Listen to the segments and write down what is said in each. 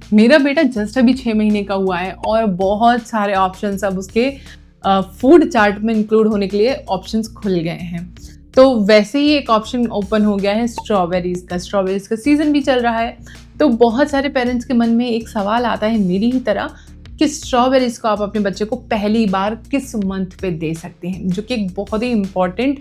मेरा बेटा जस्ट अभी 6 महीने का हुआ है और बहुत सारे ऑप्शंस अब उसके फूड चार्ट में इंक्लूड होने के लिए ऑप्शंस खुल गए हैं। तो वैसे ही एक ऑप्शन ओपन हो गया है स्ट्रॉबेरीज़ का सीज़न भी चल रहा है। तो बहुत सारे पेरेंट्स के मन में एक सवाल आता है मेरी ही तरह कि स्ट्रॉबेरीज़ को आप अपने बच्चे को पहली बार किस मंथ पे दे सकते हैं, जो कि एक बहुत ही इम्पॉर्टेंट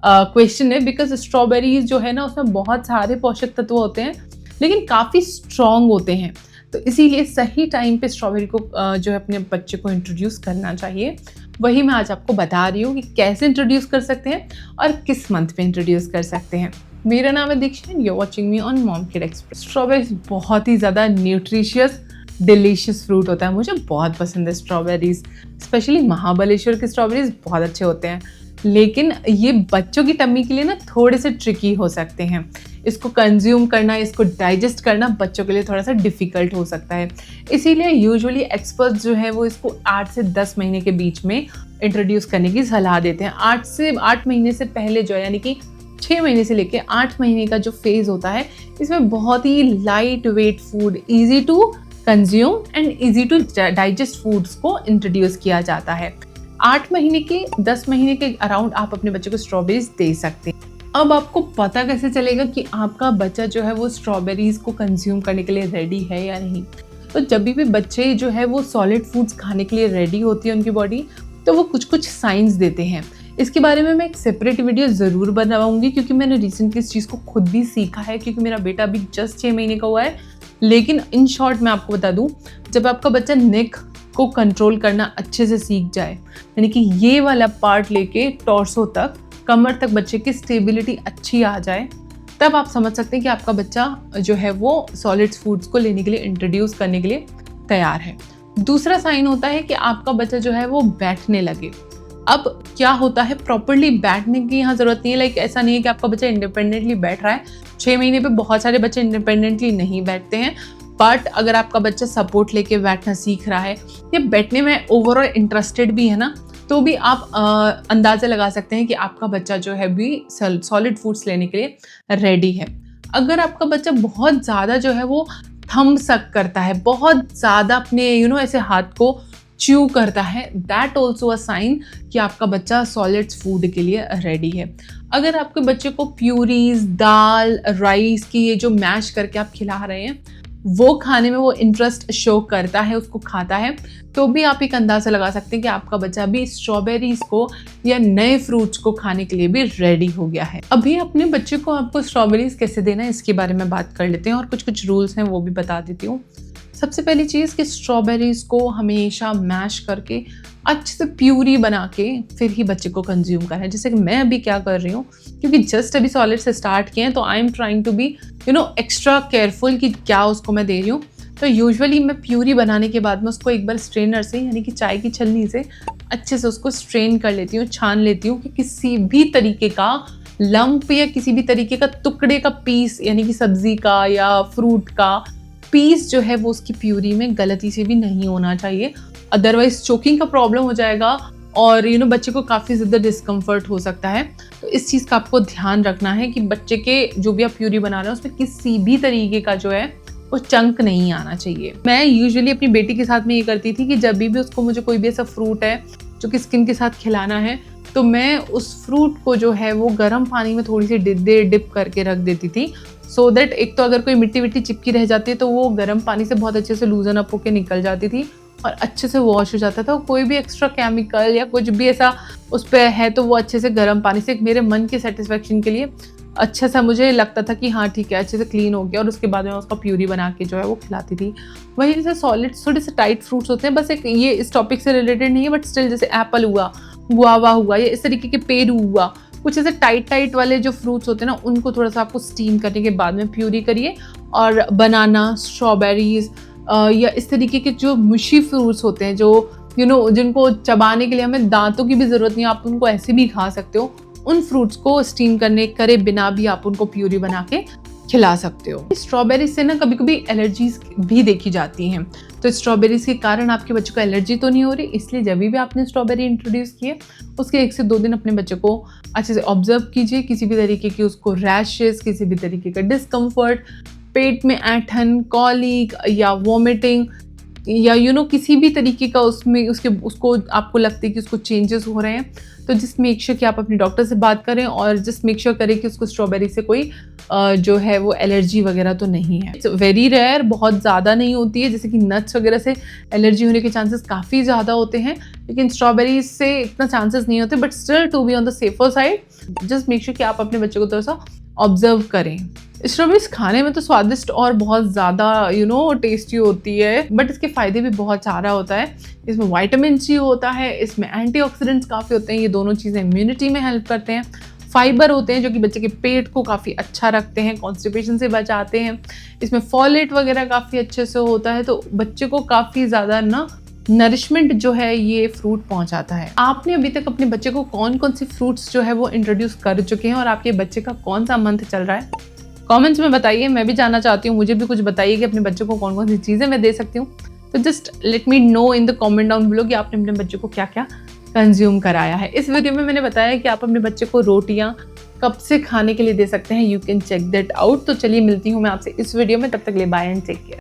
क्वेश्चन है। बिकॉज स्ट्रॉबेरीज जो है ना उसमें बहुत सारे पोषक तत्व होते हैं लेकिन काफ़ी स्ट्रॉन्ग होते हैं। तो इसीलिए सही टाइम पे स्ट्रॉबेरी को जो है अपने बच्चे को इंट्रोड्यूस करना चाहिए। वही मैं आज आपको बता रही हूँ कि कैसे इंट्रोड्यूस कर सकते हैं और किस मंथ पे इंट्रोड्यूस कर सकते हैं। मेरा नाम है Diksha and you are watching me on mom kid express. Strawberries बहुत ही ज़्यादा न्यूट्रिशियस डिलीशियस फ्रूट होता है। मुझे बहुत पसंद है स्ट्रॉबेरीज, स्पेशली महाबलेश्वर के स्ट्रॉबेरीज बहुत अच्छे होते हैं। लेकिन ये बच्चों की टम्मी के लिए ना थोड़े से ट्रिकी हो सकते हैं। इसको कंज्यूम करना, इसको डाइजेस्ट करना बच्चों के लिए थोड़ा सा डिफ़िकल्ट हो सकता है। इसीलिए यूजुअली एक्सपर्ट्स जो है वो इसको 8 से 10 महीने के बीच में इंट्रोड्यूस करने की सलाह देते हैं। 8 महीने से पहले जो है यानी कि 6 महीने से लेकर 8 महीने का जो फेज़ होता है इसमें बहुत ही light weight food, easy to consume and easy to digest foods को इंट्रोड्यूस किया जाता है। 8 महीने के 10 महीने के अराउंड आप अपने बच्चे को स्ट्रॉबेरीज दे सकते हैं। अब आपको पता कैसे चलेगा कि आपका बच्चा जो है वो स्ट्रॉबेरीज को कंज्यूम करने के लिए रेडी है या नहीं? तो जब भी बच्चे जो है वो सॉलिड फूड्स खाने के लिए रेडी होती है उनकी बॉडी, तो वो कुछ कुछ साइंस देते हैं। इसके बारे में मैं एक सेपरेट वीडियो ज़रूर बनाऊंगी क्योंकि मैंने रिसेंटली इस चीज़ को खुद भी सीखा है, क्योंकि मेरा बेटा अभी जस्ट 6 महीने का हुआ है। लेकिन इन शॉर्ट मैं आपको बता दूं, जब आपका बच्चा नेक को कंट्रोल करना अच्छे से सीख जाए, यानी कि ये वाला पार्ट लेके टॉर्सो तक, कमर तक बच्चे की स्टेबिलिटी अच्छी आ जाए, तब आप समझ सकते हैं कि आपका बच्चा जो है वो सॉलिड्स फूड्स को लेने के लिए, इंट्रोड्यूस करने के लिए तैयार है। दूसरा साइन होता है कि आपका बच्चा जो है वो बैठने लगे। अब क्या होता है, प्रॉपरली बैठने की यहाँ ज़रूरत नहीं है। लाइक ऐसा नहीं है कि आपका बच्चा इंडिपेंडेंटली बैठ रहा है। 6 महीने पे बहुत सारे बच्चे इंडिपेंडेंटली नहीं बैठते हैं, बट अगर आपका बच्चा सपोर्ट लेके बैठना सीख रहा है या बैठने में ओवरऑल इंटरेस्टेड भी है ना, तो भी आप अंदाज़ा लगा सकते हैं कि आपका बच्चा जो है भी सॉलिड फूड्स लेने के लिए रेडी है। अगर आपका बच्चा बहुत ज़्यादा जो है वो थंब सक करता है, बहुत ज़्यादा अपने ऐसे हाथ को च्यू करता है, दैट ऑल्सो अ साइन कि आपका बच्चा सॉलिड्स फूड के लिए रेडी है। अगर आपके बच्चे को प्यूरीज, दाल, राइस की ये जो मैश करके आप खिला रहे हैं वो खाने में वो इंटरेस्ट शो करता है, उसको खाता है, तो भी आप एक अंदाज़ा लगा सकते हैं कि आपका बच्चा भी स्ट्रॉबेरीज को या नए फ्रूट्स को खाने के लिए भी रेडी हो गया है। अभी अपने बच्चे को आपको स्ट्रॉबेरीज कैसे देना है इसके बारे में बात कर लेते हैं और कुछ कुछ रूल्स हैं वो भी बता देती हूँ। सबसे पहली चीज़ कि स्ट्रॉबेरीज को हमेशा मैश करके अच्छे से प्यूरी बना के फिर ही बच्चे को कंज्यूम करना है, जैसे कि मैं अभी क्या कर रही हूँ, क्योंकि जस्ट अभी सॉलिड से स्टार्ट किए हैं तो I am trying to be extra careful कि क्या उसको मैं दे रही हूँ। तो यूजुअली मैं प्यूरी बनाने के बाद में उसको एक बार स्ट्रेनर से, यानी कि चाय की छलनी से अच्छे से उसको स्ट्रेन कर लेती हूँ, छान लेती हूँ कि किसी भी तरीके का लंप या किसी भी तरीके का टुकड़े का पीस, यानी कि सब्जी का या फ्रूट का पीस जो है वो उसकी प्यूरी में गलती से भी नहीं होना चाहिए। अदरवाइज चोकिंग का प्रॉब्लम हो जाएगा और बच्चे को काफ़ी ज़्यादा डिस्कम्फर्ट हो सकता है। तो इस चीज़ का आपको ध्यान रखना है कि बच्चे के जो भी आप प्यूरी बना रहे हैं उसमें किसी भी तरीके का जो है वो चंक नहीं आना चाहिए। मैं यूजुअली अपनी बेटी के साथ में ये करती थी कि जब भी उसको मुझे कोई भी ऐसा फ्रूट है जो कि स्किन के साथ खिलाना है, तो मैं उस फ्रूट को जो है वो गर्म पानी में थोड़ी सी डिप करके रख देती थी, सो दैट एक तो अगर कोई मिट्टी विट्टी चिपकी रह जाती है तो वो गर्म पानी से बहुत अच्छे से लूजन अप होकर निकल जाती थी और अच्छे से वॉश हो जाता था। कोई भी एक्स्ट्रा केमिकल या कुछ भी ऐसा उस पर है तो वो अच्छे से गर्म पानी से, मेरे मन के सेटिस्फेक्शन के लिए अच्छा सा मुझे लगता था कि हाँ ठीक है, अच्छे से क्लीन हो गया, और उसके बाद में उसका प्यूरी बना के जो है वो खिलाती थी। वही जैसे सॉलिड थोड़े से टाइट फ्रूट्स होते हैं, बस एक ये इस टॉपिक से रिलेटेड नहीं है बट स्टिल, जैसे एप्पल हुआ, गुआवा हुआ, या इस तरीके के पेरू हुआ, कुछ ऐसे टाइट वाले जो फ्रूट्स होते हैं ना, उनको थोड़ा सा आपको स्टीम करने के बाद में प्यूरी करिए। और बनाना, स्ट्रॉबेरीज या इस तरीके के जो मुशी फ्रूट्स होते हैं जो जिनको चबाने के लिए हमें दांतों की भी ज़रूरत नहीं है, आप उनको ऐसे भी खा सकते हो, उन फ्रूट्स को स्टीम करे बिना भी आप उनको प्यूरी बना के खिला सकते हो। स्ट्रॉबेरीज से ना कभी कभी एलर्जीज भी देखी जाती हैं, तो स्ट्रॉबेरीज के कारण आपके बच्चे को एलर्जी तो नहीं हो रही, इसलिए जब भी आपने स्ट्रॉबेरी इंट्रोड्यूस की है उसके 1 से 2 दिन अपने बच्चे को अच्छे से ऑब्जर्व कीजिए। किसी भी तरीके की उसको रैशेस, किसी भी तरीके का डिस्कम्फर्ट, पेट में ऐंठन, कॉलिक या वॉमिटिंग या किसी भी तरीके का उसमें उसको आपको लगता है कि उसको चेंजेस हो रहे हैं, तो जस्ट मेक श्योर कि आप अपने डॉक्टर से बात करें और जस्ट मेक श्योर करें कि उसको स्ट्रॉबेरी से कोई जो है वो एलर्जी वगैरह तो नहीं है। इट्स वेरी रेयर, बहुत ज़्यादा नहीं होती है, जैसे कि नट्स वगैरह से एलर्जी होने के चांसेस काफ़ी ज़्यादा होते हैं, लेकिन स्ट्रॉबेरी से इतना चांसेस नहीं होते। But still to be on the safer side just make sure कि आप अपने बच्चे को थोड़ा सा ऑब्जर्व करें। स्ट्रॉबेरीज खाने में तो स्वादिष्ट और बहुत ज़्यादा टेस्टी होती है, बट इसके फ़ायदे भी बहुत सारा होता है। इसमें विटामिन सी होता है, इसमें एंटीऑक्सीडेंट्स काफ़ी होते हैं, ये दोनों चीज़ें इम्यूनिटी में हेल्प करते हैं। फाइबर होते हैं जो कि बच्चे के पेट को काफ़ी अच्छा रखते हैं, कॉन्स्टिपेशन से बचाते हैं। इसमें फॉलेट वगैरह काफ़ी अच्छे से होता है, तो बच्चे को काफ़ी ज़्यादा नरिशमेंट जो है ये फ्रूट पहुंचाता है। आपने अभी तक अपने बच्चे को कौन कौन से फ्रूट्स जो है वो इंट्रोड्यूस कर चुके हैं और आपके बच्चे का कौन सा मंथ चल रहा है? कमेंट्स में बताइए, मैं भी जानना चाहती हूँ, मुझे भी कुछ बताइए कि अपने बच्चों को कौन कौन सी चीज़ें मैं दे सकती हूँ। तो just let me know in the comment down below कि आपने अपने बच्चे को क्या क्या कंज्यूम कराया है। इस वीडियो में मैंने बताया कि आप अपने बच्चे को रोटियाँ कब से खाने के लिए दे सकते हैं, you can check that out. तो चलिए मिलती हूँ मैं आपसे इस वीडियो में, तब तक ले बाय एंड टेक केयर।